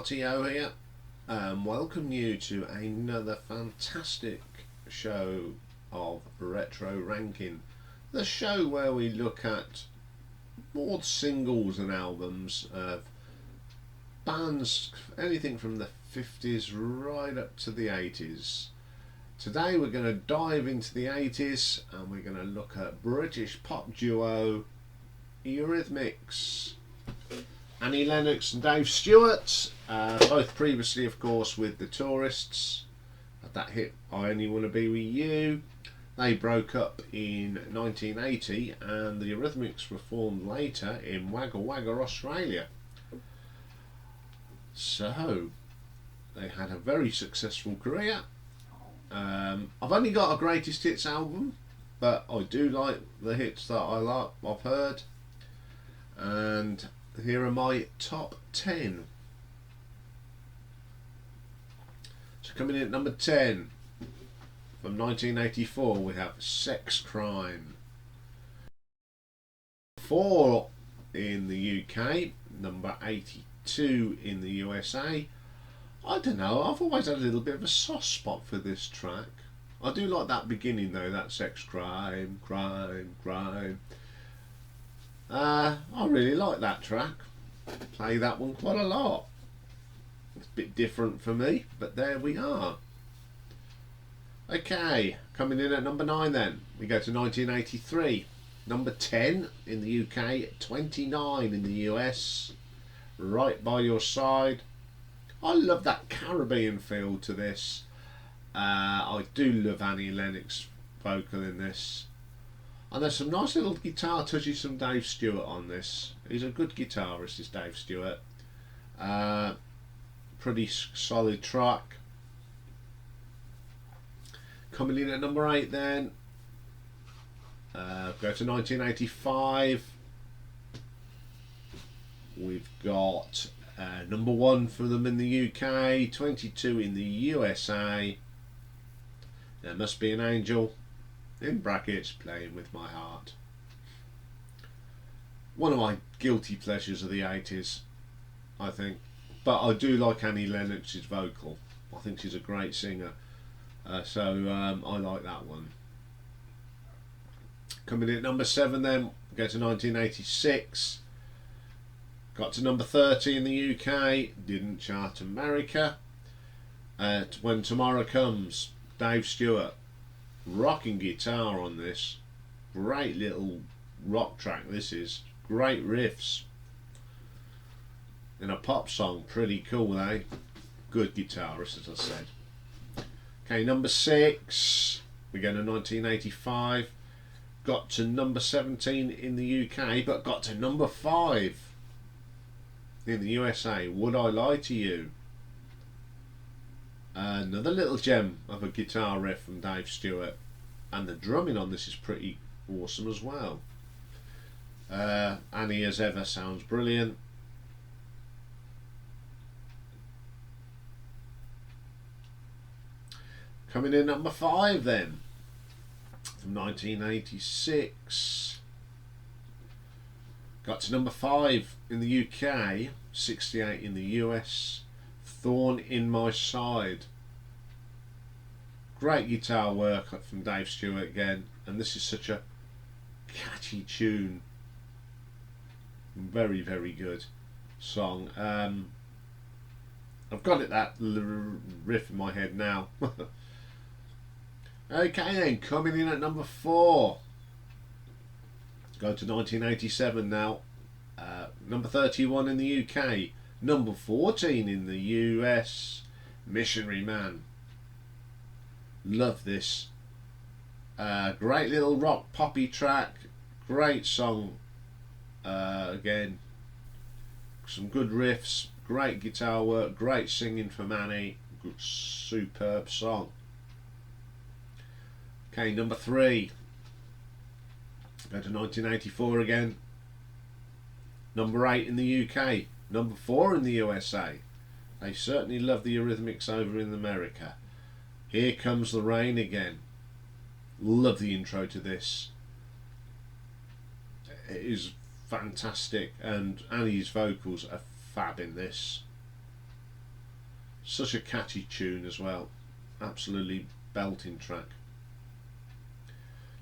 RTO here. Welcome you to another fantastic show of Retro Ranking, the show where we look at more singles and albums of bands, anything from the 50s right up to the 80s. Today we're going to dive into the 80s and we're going to look at British pop duo Eurythmics. Annie Lennox and Dave Stewart, both previously of course with the Tourists, had that hit I Only Want to Be With You. They broke up in 1980 and the Eurythmics were formed later in Wagga Wagga, Australia. So they had a very successful career. I've only got a greatest hits album, but I do like the hits that I've heard, and here are my top 10. So coming in at number 10 from 1984 we have Sex Crime. 4 in the UK, number 82 in the USA. I don't know, I've always had a little bit of a soft spot for this track. I do like that beginning though, that Sex Crime, Crime, Crime. I really like that track. Play that one quite a lot. It's a bit different for me, but there we are. Okay, coming in at number 9 then. We go to 1983. Number 10 in the UK, 29 in the US. Right By Your Side. I love that Caribbean feel to this. I do love Annie Lennox vocal in this. And there's some nice little guitar touches from Dave Stewart on this. He's a good guitarist, this Dave Stewart. Pretty solid track. Coming in at number 8 then. Go to 1985. We've got number 1 for them in the UK, 22 in the USA. There Must Be an Angel, in brackets, Playing With My Heart. One of my guilty pleasures of the 80s, I think. But I do like Annie Lennox's vocal. I think she's a great singer. So I like that one. Coming in at number 7 then, go to 1986. Got to number 30 in the UK, didn't chart America. When Tomorrow Comes, Dave Stewart. Rocking guitar on this. Great little rock track this is. Great riffs. In a pop song, pretty cool, eh? Good guitarist, as I said. Okay, number 6. We go to 1985. Got to number 17 in the UK, but got to number 5 in the USA. Would I Lie to You? Another little gem of a guitar riff from Dave Stewart, and the drumming on this is pretty awesome as well. Annie as ever sounds brilliant. Coming in number 5 then, from 1986. Got to number 5 in the UK, 68 in the US. Thorn In My Side. Great guitar work from Dave Stewart again, and this is such a catchy tune. Very, very good song. I've got that riff in my head now. Okay then, coming in at number 4. Go to 1987 now. Number 31 in the UK. Number 14 in the US. Missionary Man. Love this. Great little rock poppy track. Great song. Again, some good riffs. Great guitar work. Great singing from Annie. Good, superb song. Okay, number 3. Go to 1984 again. Number 8 in the UK. Number 4 in the USA. They certainly love the Eurythmics over in America. Here Comes the Rain again. Love the intro to this. It is fantastic, and Annie's vocals are fab in this. Such a catchy tune as well. Absolutely belting track.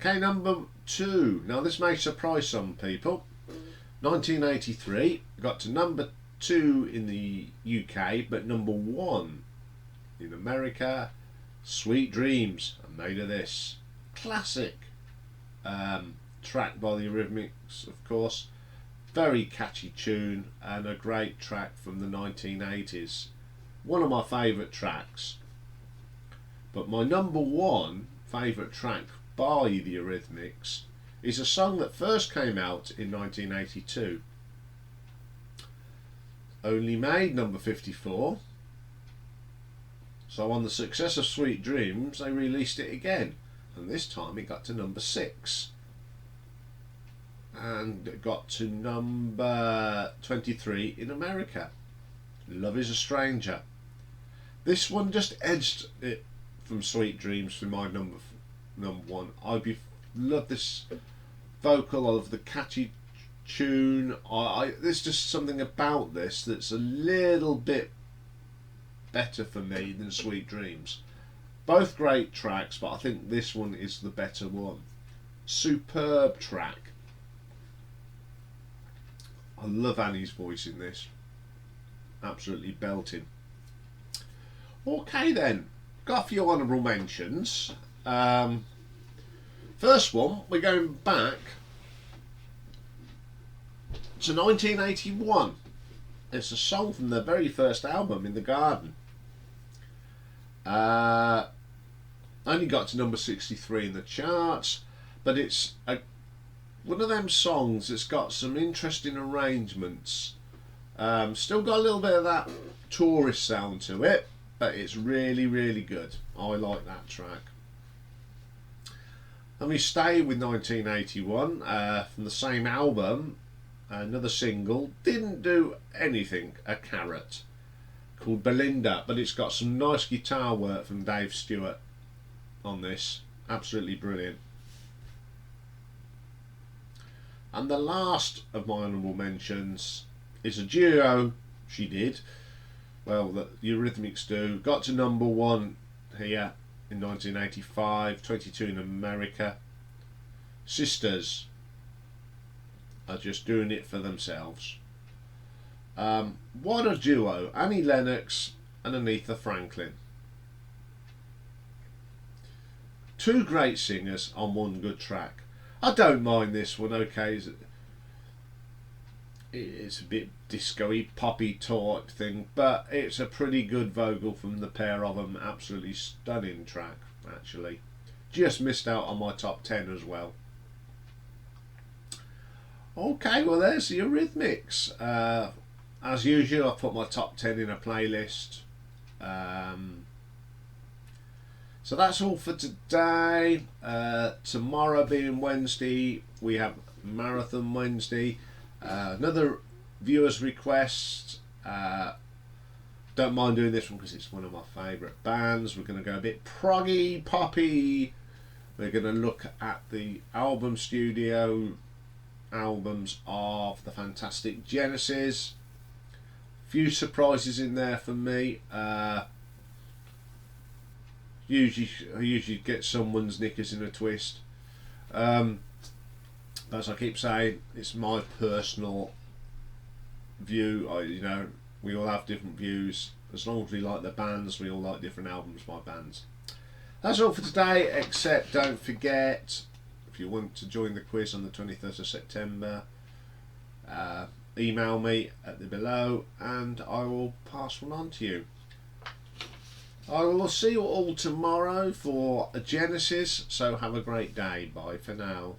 Okay, number 2. Now this may surprise some people. 1983 got to number 2 in the UK, but number 1 in America. Sweet Dreams Are Made of This. Classic track by the Eurythmics, of course. Very catchy tune and a great track from the 1980s. One of my favourite tracks. But my number 1 favourite track by the Eurythmics is a song that first came out in 1982. Only made number 54. So on the success of Sweet Dreams, they released it again, and this time it got to number 6 and it got to number 23 in America. Love Is a Stranger. This one just edged it from Sweet Dreams for my number 1. Love this vocal of the catchy tune. There's just something about this that's a little bit better for me than Sweet Dreams. Both great tracks, but I think this one is the better one. Superb track. I love Annie's voice in this. Absolutely belting. Okay then, got a few honourable mentions. First one, we're going back to 1981. It's a song from their very first album, In the Garden. Only got to number 63 in the charts, but it's one of them songs that's got some interesting arrangements. Still got a little bit of that tourist sound to it, but it's really, really good. I like that track. And we stay with 1981 from the same album. Another single, didn't do anything, A Carrot, called Belinda, but it's got some nice guitar work from Dave Stewart on this. Absolutely brilliant. And the last of my honourable mentions is a duo she did, well, that the Eurythmics do. Got to number 1 here in 1985, 22 in America. Sisters are just doing it for themselves. What a duo, Annie Lennox and Aretha Franklin. 2 great singers on one good track. I don't mind this one, okay, it's a bit disco-y, poppy type thing, but it's a pretty good vocal from the pair of them. Absolutely stunning track, actually. Just missed out on my top 10 as well. Okay, well there's the Eurythmics. As usual, I've put my top 10 in a playlist. So that's all for today. Tomorrow being Wednesday, we have Marathon Wednesday. Another viewer's request. Don't mind doing this one because it's one of my favourite bands. We're going to go a bit proggy, poppy. We're going to look at the studio albums of the fantastic Genesis. Few surprises in there for me. I usually get someone's knickers in a twist. As I keep saying, it's my personal view. We all have different views. As long as we like the bands, we all like different albums by bands. That's all for today, except don't forget, if you want to join the quiz on the 23rd of September, email me at the below and I will pass one on to you. I will see you all tomorrow for a Genesis, so have a great day. Bye for now.